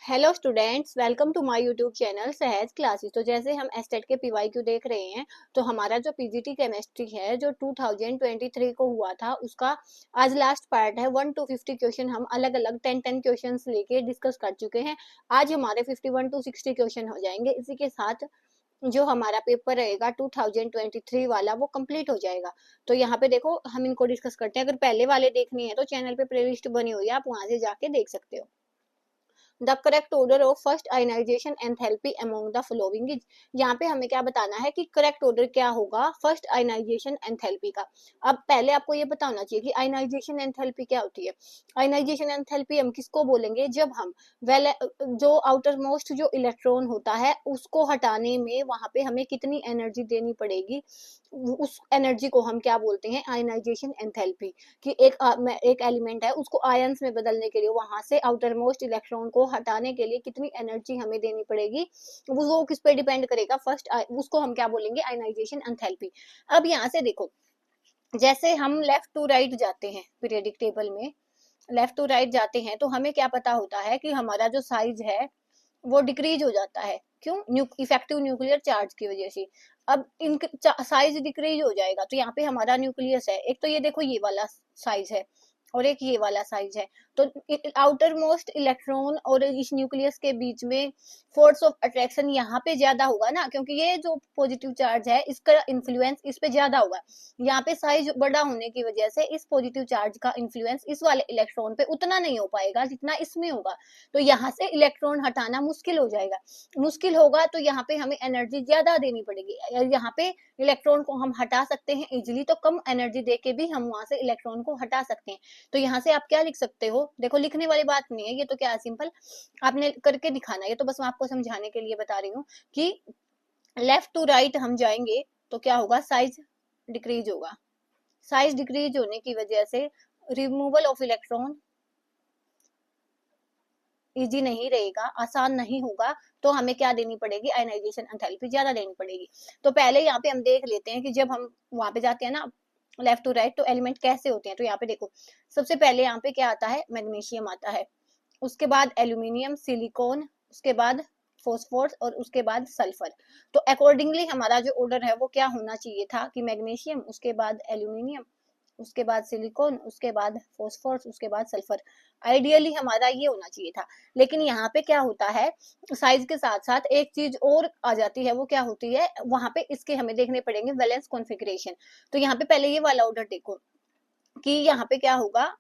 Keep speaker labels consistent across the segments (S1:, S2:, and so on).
S1: Hello students, welcome to my YouTube channel Sahaj classes. तो जैसे हम एस्टेट के पीवाईक्यू देख रहे हैं, तो हमारा जो पीजीटी केमिस्ट्री है जो 2023 को हुआ था, उसका आज लास्ट पार्ट है। 1 to 50 क्वेश्चन हम अलग अलग 10 क्वेश्चंस लेके डिस्कस कर चुके हैं। आज हमारे 51 to 60 क्वेश्चन हो जाएंगे। इसी के साथ जो हमारा पेपर रहेगा 2023 वाला वो कंप्लीट हो जाएगा। तो यहाँ पे देखो, हम इनको डिस्कस करते हैं। अगर पहले वाले देखनी है तो चैनल पे प्लेलिस्ट बनी हुई है, आप वहां से जाके देख सकते हो। The correct order of first ionisation enthalpy among the following is. यहाँ पे हमें क्या बताना है कि करेक्ट ऑर्डर क्या होगा फर्स्ट आयनाइजेशन एंथैल्पी का। अब पहले आपको ये पता होना चाहिए कि आयनाइजेशन एंथैल्पी क्या होती है। आयनाइजेशन एंथैल्पी हम किसको बोलेंगे, जब हम जो आउटर मोस्ट जो इलेक्ट्रॉन होता है उसको हटाने में वहां पे हमें कितनी एनर्जी देनी पड़ेगी, उस एनर्जी को हम क्या बोलते हैं, आयनाइजेशन एंथैल्पी। कि एक एलिमेंट है, उसको आयंस में बदलने के लिए, वहां से आउटर मोस्ट इलेक्ट्रॉन को हटाने के लिए कितनी एनर्जी हमें देनी पड़ेगी, वो किस पे डिपेंड करेगा, फर्स्ट उसको हम क्या बोलेंगे, आयनाइजेशन एंथैल्पी। अब यहाँ से देखो, जैसे हम लेफ्ट टू राइट जाते हैं पीरियोडिक टेबल में, लेफ्ट टू राइट जाते हैं तो हमें क्या पता होता है कि हमारा जो साइज है वो डिक्रीज हो जाता है। क्यों? इफेक्टिव न्यूक्लियर चार्ज की वजह से। अब इन साइज डिक्रीज हो जाएगा तो यहाँ पे हमारा न्यूक्लियस है, एक तो ये देखो ये वाला साइज है और एक ये वाला साइज है। तो आउटर मोस्ट इलेक्ट्रॉन और इस न्यूक्लियस के बीच में फोर्स ऑफ अट्रैक्शन यहाँ पे ज्यादा होगा ना, क्योंकि ये जो पॉजिटिव चार्ज है इसका इन्फ्लुएंस इस पे ज्यादा होगा। यहाँ पे साइज बड़ा होने की वजह से इस पॉजिटिव चार्ज का इन्फ्लुएंस इस वाले इलेक्ट्रॉन पे उतना नहीं हो पाएगा जितना इसमें होगा। तो यहाँ से इलेक्ट्रॉन हटाना मुश्किल हो जाएगा। मुश्किल होगा तो यहाँ पे हमें एनर्जी ज्यादा देनी पड़ेगी। यहाँ पे इलेक्ट्रॉन को हम हटा सकते हैं इजिली, तो कम एनर्जी देके भी हम वहां से इलेक्ट्रॉन को हटा सकते हैं। तो यहाँ से आप क्या लिख सकते हो, देखो लिखने वाली बात नहीं है ये, तो क्या है, सिंपल आपने करके दिखाना। ये तो बस मैं आपको समझाने के लिए बता रही हूँ कि लेफ्ट टू राइट हम जाएंगे तो क्या होगा, साइज डिक्रीज होगा। साइज डिक्रीज होने की वजह से रिमूवल ऑफ इलेक्ट्रॉन इजी नहीं रहेगा, आसान नहीं होगा। तो हमें क्या देनी पड़ेगी, आयनाइजेशन एंथैल्पी ज्यादा देनी पड़ेगी। तो पहले यहाँ पे हम देख लेते हैं कि जब हम वहां पे जाते हैं ना लेफ्ट टू राइट, तो एलिमेंट कैसे होते हैं। तो यहाँ पे देखो, सबसे पहले यहाँ पे क्या आता है, मैग्नीशियम आता है, उसके बाद एल्यूमिनियम, सिलिकॉन, उसके बाद फोस्फोर्स और उसके बाद सल्फर। तो अकॉर्डिंगली हमारा जो ऑर्डर है वो क्या होना चाहिए था कि मैग्नीशियम, उसके बाद एल्यूमिनियम, उसके बाद सिलिकॉन, उसके बाद फोस्फोरस, उसके बाद सल्फर। आइडियली हमारा ये होना चाहिए था। लेकिन यहाँ पे क्या होता है, साइज के साथ साथ एक चीज और आ जाती है, वो क्या होती है, वहां पे इसके हमें देखने पड़ेंगे वैलेंस कॉन्फ़िगरेशन। तो यहाँ पे पहले ये वाला ऑर्डर देखो कि यहाँ पे क्या होगा।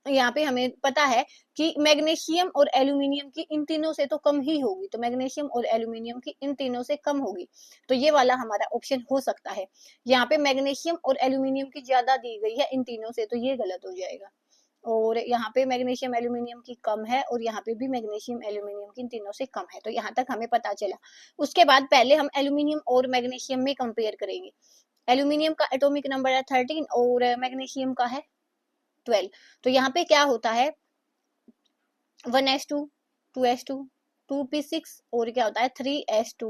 S1: यहाँ पे हमें पता है कि मैग्नीशियम और एल्यूमिनियम की इन तीनों से तो कम ही होगी, तो मैग्नीशियम और एल्यूमिनियम की इन तीनों से कम होगी। तो ये वाला हमारा ऑप्शन हो सकता है। यहाँ पे मैग्नीशियम और एल्यूमिनियम की ज्यादा दी गई है इन तीनों से, तो ये गलत हो जाएगा। और यहाँ पे मैग्नीशियम एल्यूमिनियम की कम है और यहाँ पे भी मैग्नीशियम एल्यूमिनियम की इन तीनों से कम है। तो यहाँ तक हमें पता चला। उसके बाद पहले हम एल्यूमिनियम और मैग्नीशियम में कंपेयर करेंगे। एल्यूमिनियम का एटॉमिक नंबर है 13 और मैग्नीशियम का है 12। तो यहाँ पे क्या होता है, 1s2, 2s2, 2p6 और क्या होता है 3s2।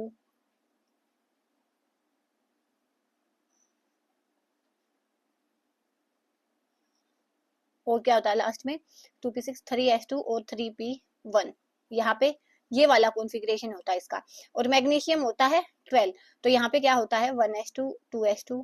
S1: और क्या होता है लास्ट में 2p6, 3s2 और 3p1। यहाँ पे ये वाला कॉन्फ़िगरेशन होता है इसका। और मैग्नीशियम होता है 12। तो यहाँ पे क्या होता है 1s2, 2s2,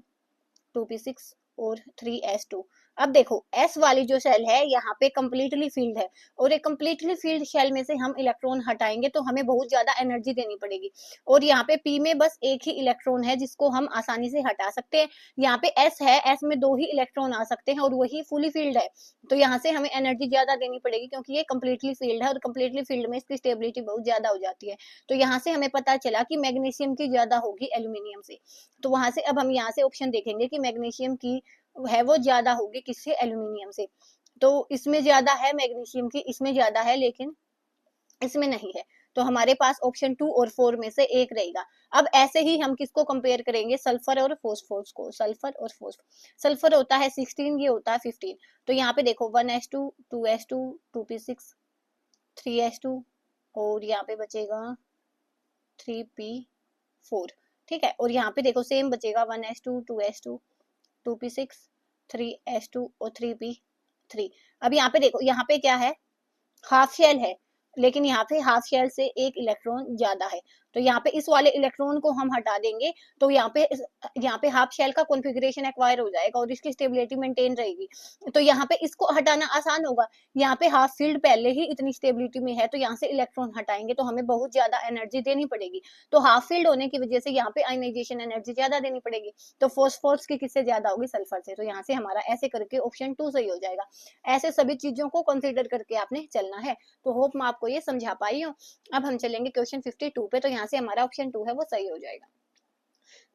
S1: 2p6 और 3s2। अब देखो s वाली जो शेल है यहाँ पे कंप्लीटली फील्ड है, और एक कंप्लीटली फील्ड शेल में से हम इलेक्ट्रॉन हटाएंगे तो हमें बहुत ज्यादा एनर्जी देनी पड़ेगी। और यहाँ पे p में बस एक ही इलेक्ट्रॉन है जिसको हम आसानी से हटा सकते हैं। यहाँ पे s है, s में 2 ही इलेक्ट्रॉन आ सकते हैं और वही फुली फील्ड है। तो यहाँ से हमें एनर्जी ज्यादा देनी पड़ेगी क्योंकि ये कंप्लीटली फील्ड है, और कंप्लीटली फील्ड में इसकी स्टेबिलिटी बहुत ज्यादा हो जाती है। तो यहाँ से हमें पता चला कि मैग्नीशियम की ज्यादा होगी एल्यूमिनियम से। तो वहां से अब हम यहाँ से ऑप्शन देखेंगे कि मैग्नीशियम की है वो ज्यादा होगी किससे, एल्यूमिनियम से। तो इसमें ज्यादा है मैग्नीशियम की, इसमें ज्यादा है लेकिन इसमें नहीं है। तो हमारे पास ऑप्शन 2 और 4 में से एक रहेगा। अब ऐसे ही हम किसको कंपेयर करेंगे, सल्फर और फोस्फोरस को। सल्फर और फोस्फोरस, सल्फर होता है 16, ये होता है 15। तो यहाँ पे देखो 1s2, 2s2, 2p6, 3s2 और यहाँ पे बचेगा 3p4। ठीक है, और यहाँ पे देखो सेम बचेगा 1s2, 2s2, 2p6, 3s2 और 3p3। अब यहाँ पे देखो, यहाँ पे क्या है, हाफ शेल है। लेकिन यहाँ पे हाफ शेल से एक इलेक्ट्रॉन ज्यादा है, तो यहाँ पे इस वाले इलेक्ट्रॉन को हम हटा देंगे, तो यहाँ पे हाफ शेल का कॉन्फ़िगरेशन एक्वायर हो जाएगा और इसकी स्टेबिलिटी मेंटेन रहेगी। तो यहाँ पे इसको हटाना आसान होगा, यहाँ पे हाफ फील्ड पहले ही इतनी स्टेबिलिटी में है, तो यहाँ से इलेक्ट्रॉन हटाएंगे तो हमें बहुत ज्यादा एनर्जी देनी पड़ेगी, तो हाफ फील्ड होने की वजह से यहाँ पे आयनाइजेशन एनर्जी ज्यादा देनी पड़ेगी, तो फॉस्फोरस की किससे ज्यादा होगी, सल्फर से, तो यहाँ से हमारा ऐसे करके ऑप्शन 2 सही हो जाएगा। ऐसे सभी चीजों को कंसिडर करके आपने चलना है। तो होप मैं आपको ये समझा पाई हूँ। अब हम चलेंगे क्वेश्चन 52 पे, तो यहाँ से हमारा ऑप्शन 2 है वो सही हो जाएगा।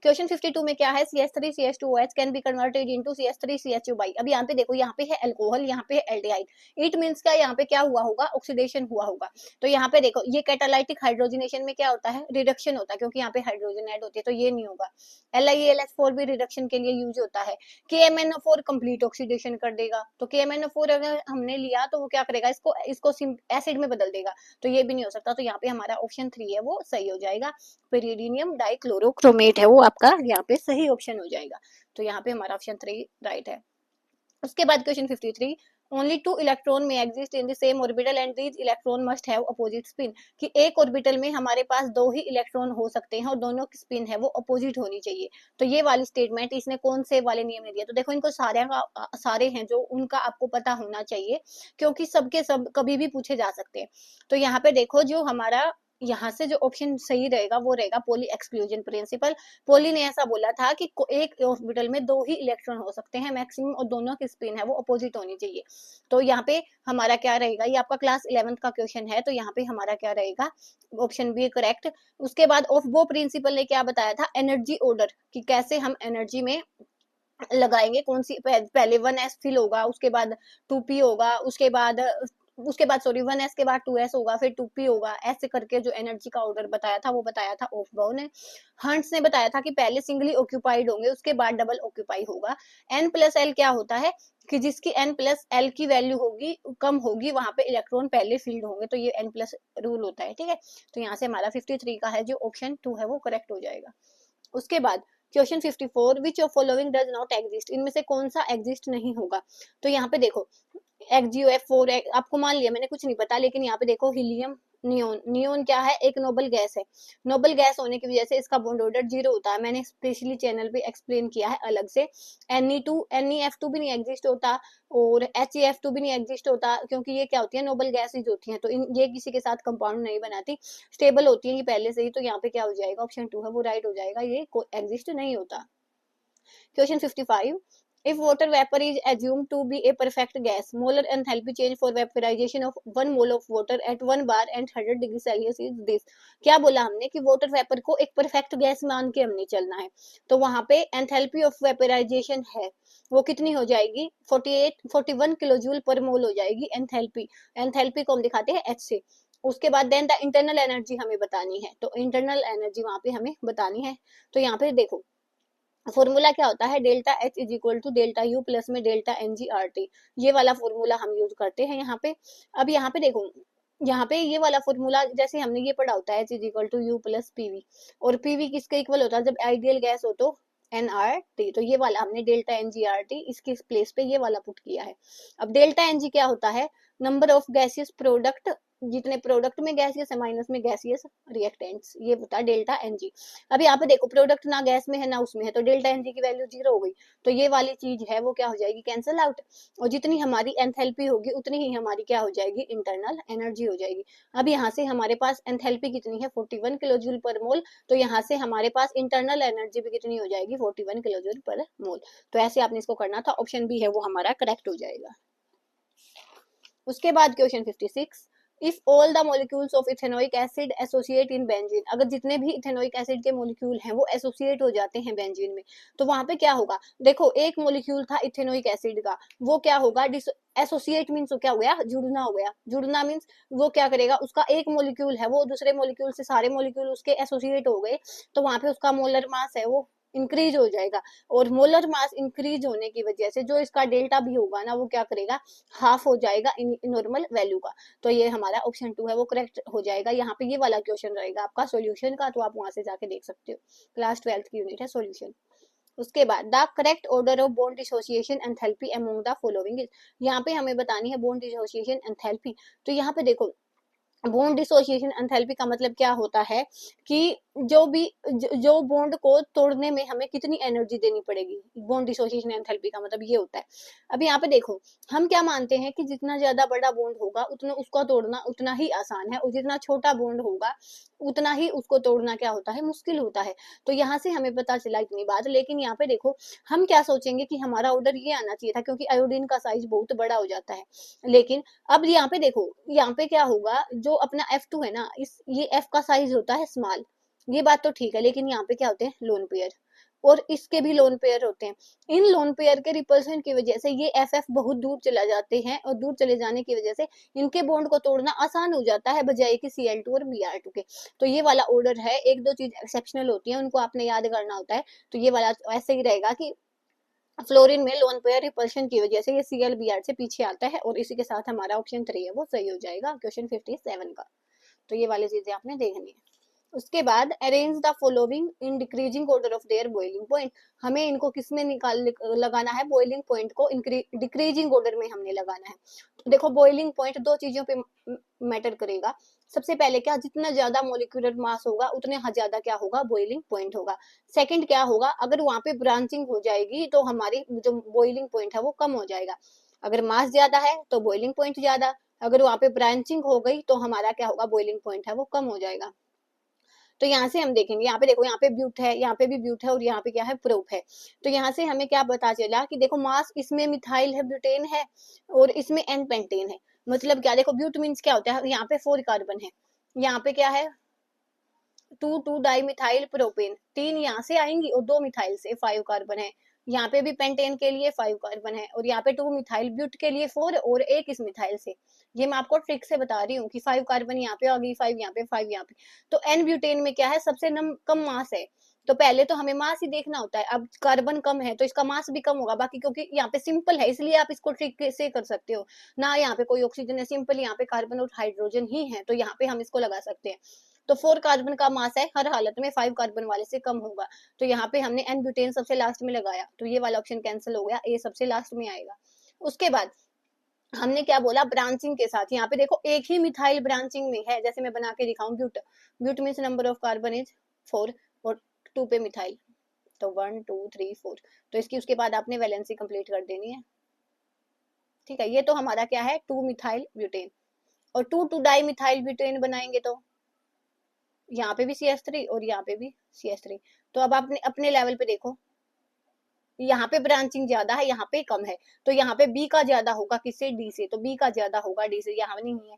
S1: क्वेश्चन 52 में क्या है, CH3 CH2OH can be converted into CH3 CH2 by. अब यहाँ पे देखो, यहाँ पे है अल्कोहल, यहाँ पे है एल्डिहाइड, इट मींस क्या, यहाँ पे क्या हुआ होगा, ऑक्सीडेशन हुआ होगा। तो यहाँ पे देखो, ये कैटालाइटिक हाइड्रोजनेशन में क्या होता है, रिडक्शन होता है, क्योंकि यहाँ पे हाइड्रोजन ऐड होती है, तो ये नहीं होगा। LiAlH4 भी रिडक्शन के लिए यूज होता है। KMnO4 कंप्लीट ऑक्सीडेशन कर देगा, तो KMnO4 अगर हमने लिया तो वो क्या करेगा, इसको एसिड में बदल देगा, तो ये भी नहीं हो सकता। तो यहाँ पे हमारा ऑप्शन 3 है वो सही हो जाएगा। पेरिडीनियम डाइक्लोरोक्रोमेट है वो आपका यहाँ पे सही ऑप्शन हो जाएगा। तो यहाँ पे हमारा ऑप्शन 3 राइट है। उसके बाद क्वेश्चन 53, ओनली 2 इलेक्ट्रॉन में exist in the same orbital and these electron must have opposite spin, कि एक ऑर्बिटल में हमारे पास 2 ही इलेक्ट्रॉन हो सकते हैं और दोनों की स्पिन है वो अपोजिट होनी चाहिए। तो ये वाली स्टेटमेंट इसने कौन से वाले नियम ने दिया, तो देखो इनको सारे हैं जो उनका आपको पता होना चाहिए, क्योंकि सबके सब कभी भी पूछे जा सकते हैं। तो यहाँ पे देखो, जो हमारा यहाँ से जो ऑप्शन सही रहेगा वो रहेगा पॉली एक्सक्लूजन प्रिंसिपल। पॉली ने ऐसा बोला था कि एक ऑर्बिटल में 2 ही इलेक्ट्रॉन हो सकते हैं मैक्सिमम, और दोनों की स्पिन है वो अपोजिट होनी चाहिए। तो यहाँ पे हमारा क्या रहेगा, ये आपका क्लास 11th का क्वेश्चन है, तो यहाँ पे हमारा क्या रहेगा, ऑप्शन बी करेक्ट। उसके बाद ऑफ वो प्रिंसिपल ने क्या बताया था, एनर्जी ऑर्डर, कि कैसे हम एनर्जी में लगाएंगे, कौन सी पहले 1s फिल होगा, उसके बाद 2p होगा, उसके बाद सॉरी 1s के बाद 2s होगा, फिर 2p होगा, ऐसे करके जो एनर्जी का ऑर्डर बताया था वो बताया था ऑफबाउ ने। हंट्स ने बताया था कि पहले सिंगली ऑक्यूपाइड होंगे, उसके बाद डबल ऑक्यूपाई होगा। n+l क्या होता है, कि जिसकी n+l की वैल्यू होगी कम होगी वहां पे इलेक्ट्रॉन पहले फील्ड होंगे, तो ये n+ रूल होता है, ठीक है। तो यहाँ से हमारा 53 का है जो ऑप्शन 2 है वो करेक्ट हो जाएगा। उसके बाद question 54, which of following does not exist, इनमें से कौन सा एग्जिस्ट नहीं होगा। तो यहाँ पे देखो, XgO4 आपको मान लिया मैंने कुछ नहीं पता, लेकिन यहाँ पे देखो हीलियम नियोन, नियोन क्या है, एक नोबल गैस है, नोबल गैस होने की वजह से इसका बॉन्ड ऑर्डर 0 होता है, मैंने स्पेशली चैनल पे एक्सप्लेन किया है अलग से। NeF2 भी नहीं एग्जिस्ट होता, और HeF2 भी नहीं एग्जिस्ट होता, क्योंकि ये क्या होती है, नोबल गैसेज होती हैं, तो ये किसी के साथ कंपाउंड नहीं बनाती, स्टेबल होती है ये पहले से ही। तो यहाँ पे क्या हो जाएगा, ऑप्शन 2 है वो राइट हो जाएगा, ये एग्जिस्ट नहीं होता। Question 55. If water vapor is assumed to be a perfect gas, molar enthalpy change for vaporization of 1 mole of water at 1 bar and 100 degree Celsius is this। क्या बोला हमने कि वाटर वेपर को एक परफेक्ट गैस मान के हमने चलना है, तो वहां पे एंथैल्पी ऑफ वेपराइजेशन है वो कितनी हो जाएगी, 41 किलो जूल पर मोल हो जाएगी एंथैल्पी। एंथैल्पी को हम दिखाते हैं H से। उसके बाद देन द इंटरनल एनर्जी हमें बतानी है, तो इंटरनल एनर्जी वहां पे हमें बतानी है। तो यहाँ पे देखो, फॉर्मूला क्या होता है, delta H is equal to delta U plus में डेल्टा NgRT, ये वाला फॉर्मूला हम यूज करते हैं यहाँ पे। अब यहाँ पे देखो, यहाँ पे ये वाला फॉर्मूला जैसे हमने ये पढ़ा होता है, H is equal to U plus PV, और PV किसके इक्वल होता है, जब आइडियल गैस हो तो NRT, तो ये वाला हमने डेल्टा NgRT इसके प्लेस पे ये वाला पुट किया है। अब डेल्टा Ng क्या होता है, नंबर ऑफ गैसियस प्रोडक्ट, जितने प्रोडक्ट में गैसियस है माइनस में गैसियस रिएक्टेंट्स, ये होता है डेल्टा Ng। अब यहाँ पे देखो, प्रोडक्ट ना गैस में है ना उसमें है, तो डेल्टा Ng की वैल्यू 0 हो गई, तो ये वाली चीज है वो क्या हो जाएगी, कैंसिल आउट, और जितनी हमारी एंथैल्पी होगी उतनी ही हमारी क्या हो जाएगी, इंटरनल एनर्जी हो जाएगी। अब यहाँ से हमारे पास एंथैल्पी कितनी है, 41 किलो जूल पर मोल, तो यहाँ से हमारे पास इंटरनल एनर्जी भी कितनी हो जाएगी, 41 किलो जूल पर मोल। तो ऐसे आपने इसको करना था, ऑप्शन बी है वो हमारा करेक्ट हो जाएगा। उसके बाद question 56, if all the molecules of ethanoic acid associate in benzene, अगर जितने भी इथेनोइक एसिड के मॉलिक्यूल हैं वो एसोसिएट हो जाते हैं बेंजीन में, तो वहां पे क्या होगा, देखो एक मॉलिक्यूल था इथेनोइक एसिड का, वो क्या होगा, एसोसिएट मीन्स क्या हो गया, जुड़ना हो गया, जुड़ना मीन्स वो क्या करेगा, उसका एक मॉलिक्यूल है वो दूसरे मॉलिक्यूल से सारे मॉलिक्यूल उसके एसोसिएट हो गए, तो वहां पे उसका मोलर मास है वो इंक्रीज हो जाएगा, और मोलर मास इंक्रीज होने की वजह से जो इसका डेल्टा भी होगा ना वो क्या करेगा, हाफ हो जाएगा नॉर्मल वैल्यू का। तो ये हमारा ऑप्शन 2 है वो करेक्ट हो जाएगा। यहाँ पे ये वाला क्वेश्चन रहेगा आपका सॉल्यूशन का, तो आप वहां से जाके देख सकते हो, क्लास 12th की यूनिट है सॉल्यूशन। उसके बाद the correct order of bond dissociation enthalpy among the following is, यहाँ पे हमें बतानी है बॉन्ड डिसोसिएशन एंथैल्पी। तो यहाँ पे देखो, बॉन्ड डिसोसिएशन एंथैल्पी का मतलब क्या होता है कि जो बॉन्ड को तोड़ने में हमें कितनी एनर्जी देनी पड़ेगी, बॉन्ड डिसोसिएशन एंथैल्पी का मतलब ये होता है। अब यहाँ पे देखो, हम क्या मानते हैं कि जितना ज्यादा बड़ा बॉन्ड होगा उतना उसको तोड़ना उतना ही आसान है, और जितना छोटा बॉन्ड होगा उतना ही उसको तोड़ना क्या होता है, मुश्किल होता है। तो यहाँ से हमें पता चला इतनी बात। लेकिन यहाँ पे देखो, हम क्या सोचेंगे कि हमारा ऑर्डर ये आना चाहिए था, क्योंकि आयोडीन का साइज बहुत बड़ा हो जाता है। लेकिन अब यहाँ पे देखो, यहाँ पे क्या होगा, जो अपना F2 है ना, इस ये F का साइज होता है स्मॉल, ये बात तो ठीक है। लेकिन यहाँ पे क्या होते हैं, लोन पेयर, और इसके भी लोन पेयर होते हैं। इन लोन पेयर के रिपल्सन की वजह से ये FF बहुत दूर चला जाते हैं, और दूर चले जाने की वजह से इनके बॉन्ड को तोड़ना आसान हो जाता है, बजाय कि Cl2 और Br2 के। तो ये वाला ऑर्डर है, एक दो चीज एक्सेप्शनल होती है, उनको आपने याद करना होता है। तो ये वाला ऐसे ही रहेगा कि फ्लोरीन में लोन पेयर रिपल्शन की वजह से ये Cl Br से पीछे आता है, और इसी के साथ हमारा ऑप्शन 3 है वो सही हो जाएगा क्वेश्चन 57 का। तो ये वाली चीजें आपने देखनी है। उसके बाद arrange the following in decreasing order of their boiling point. हमें इनको किसमें लगाना है, बॉइलिंग पॉइंट को डिक्रीजिंग ऑर्डर में हमने लगाना है। तो देखो, बॉइलिंग पॉइंट दो चीजों पे मैटर करेगा। सबसे पहले क्या, जितना ज्यादा मोलिकुलर मास होगा उतने ज्यादा क्या होगा, बॉइलिंग पॉइंट होगा। सेकंड क्या होगा, अगर वहां पे ब्रांचिंग हो जाएगी तो हमारी जो बॉइलिंग पॉइंट है वो कम हो जाएगा। अगर मास ज्यादा है तो बॉइलिंग पॉइंट ज्यादा, अगर वहां पे ब्रांचिंग हो गई तो हमारा क्या होगा, बॉइलिंग पॉइंट है वो कम हो जाएगा। तो यहाँ से हम देखेंगे, यहाँ पे देखो, यहाँ पे ब्यूट है, यहाँ पे भी ब्यूट है, और यहाँ पे क्या है, प्रोप है। तो यहाँ से हमें क्या पता चला कि देखो, मास इसमें मिथाइल है, ब्यूटेन है, और इसमें एन पेंटेन है। मतलब क्या, देखो ब्यूट मीन्स क्या होता है, यहाँ पे 4 कार्बन है, यहाँ पे क्या है, 2 डाई मिथाइल प्रोपेन, 3 यहाँ से आएंगी और 2 मिथाइल से 5 कार्बन है। यहाँ पे भी पेंटेन के लिए 5 कार्बन है, और यहाँ पे 2 मिथाइल ब्यूट के लिए 4, और एक इस मिथाइल से। ये मैं आपको ट्रिक से बता रही हूँ कि 5 कार्बन यहाँ पे आ गई, 5 यहाँ पे, 5 यहाँ पे। तो एन ब्यूटेन में क्या है, सबसे कम मास है। तो पहले तो हमें मास ही देखना होता है। अब कार्बन कम है तो इसका मास भी कम होगा, बाकी क्योंकि यहाँ पे सिंपल है इसलिए आप इसको ट्रिक से कर सकते हो ना। यहाँ पे कोई ऑक्सीजन है, सिंपल यहाँ पे कार्बन और हाइड्रोजन ही है, तो यहाँ पे हम इसको लगा सकते हैं। तो 4 कार्बन का मास है, हर हालत में 5 कार्बन वाले से कम होगा। तो यहाँ पे हमने एन ब्यूटेन सबसे लास्ट में लगाया, तो ये वाला ऑप्शन कैंसिल हो गया, ए सबसे लास्ट में आएगा। उसके बाद हमने क्या बोला, ब्रांचिंग के साथ। यहाँ पे देखो, एक ही मिथाइल ब्रांचिंग में है, जैसे मैं बना के दिखाऊं, but, but means number of carbon is 4, और 2 पे मिथाइल, तो 1 2 3 4। तो इसकी उसके बाद आपने वैलेंसी कंप्लीट कर देनी है। ठीक है, ये तो हमारा क्या है, 2 मिथाइल ब्यूटेन, और 2 डाई मिथाइल ब्यूटेन बनाएंगे तो यहाँ पे भी CH3 और यहाँ पे भी CH3। तो अब आपने अपने लेवल पे देखो, यहाँ पे ब्रांचिंग ज्यादा है, यहाँ पे कम है। तो यहाँ पे बी का ज्यादा होगा, किससे, डी से। तो बी का ज्यादा होगा डी से, यहाँ नहीं है।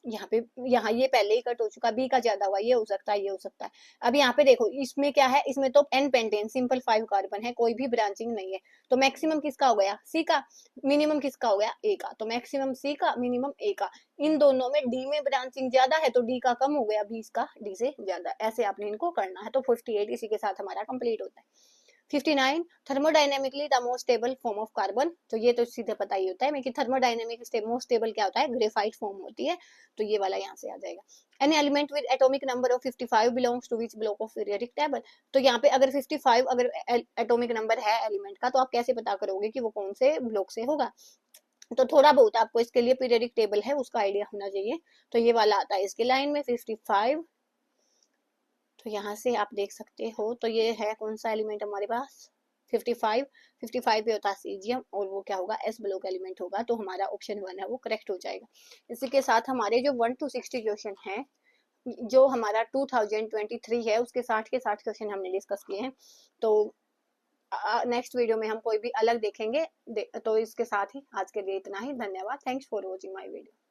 S1: यहाँ पे, यहाँ ये पहले ही कट हो चुका, बी का ज्यादा हुआ, ये हो सकता है, ये हो सकता है। अब यहाँ पे देखो, इसमें क्या है, इसमें तो एन पेंटेन सिंपल 5 कार्बन है, कोई भी ब्रांचिंग नहीं है। तो मैक्सिमम किसका हो गया, सी का। मिनिमम किसका हो गया, ए का। तो मैक्सिमम सी का, मिनिमम ए का। इन दोनों में डी में ब्रांचिंग ज्यादा है तो डी का कम हो गया, 20 का डी से ज्यादा। ऐसे आपने इनको करना है। तो 58 इसी के साथ हमारा कंप्लीट होता है। 59, thermodynamically the most stable form of carbon. तो ये तो सीधे पता ही होता है कि थर्मोडाइनेमिक मोस्ट स्टेबल क्या होता है, ग्रेफाइट फॉर्म होती है। तो ये वाला यहाँ से आ जाएगा। Any element with atomic number of 55 belongs to which block of periodic table. तो यहाँ पे अगर 55 अगर एटॉमिक नंबर है एलिमेंट का, तो आप कैसे पता करोगे कि वो कौन से ब्लॉक से होगा। तो थोड़ा बहुत आपको इसके लिए पीरियोडिक टेबल है उसका आइडिया होना चाहिए। तो ये वाला आता है इसके लाइन में 55। तो यहाँ से आप देख सकते हो, तो ये है कौन सा एलिमेंट हमारे पास, 55। 55 पे होता है सीजियम, और वो क्या होगा, एस ब्लॉक एलिमेंट होगा। तो हमारा ऑप्शन 1 है वो करेक्ट हो जाएगा। इसी के साथ हमारे जो 1 to 60 क्वेश्चन है, जो हमारा 2023 है, उसके 60 के 60 क्वेश्चन हमने डिस्कस किए हैं। तो नेक्स्ट वीडियो में हम कोई भी अलग देखेंगे। तो इसके साथ ही आज के लिए इतना ही। धन्यवाद। Thanks for watching my video.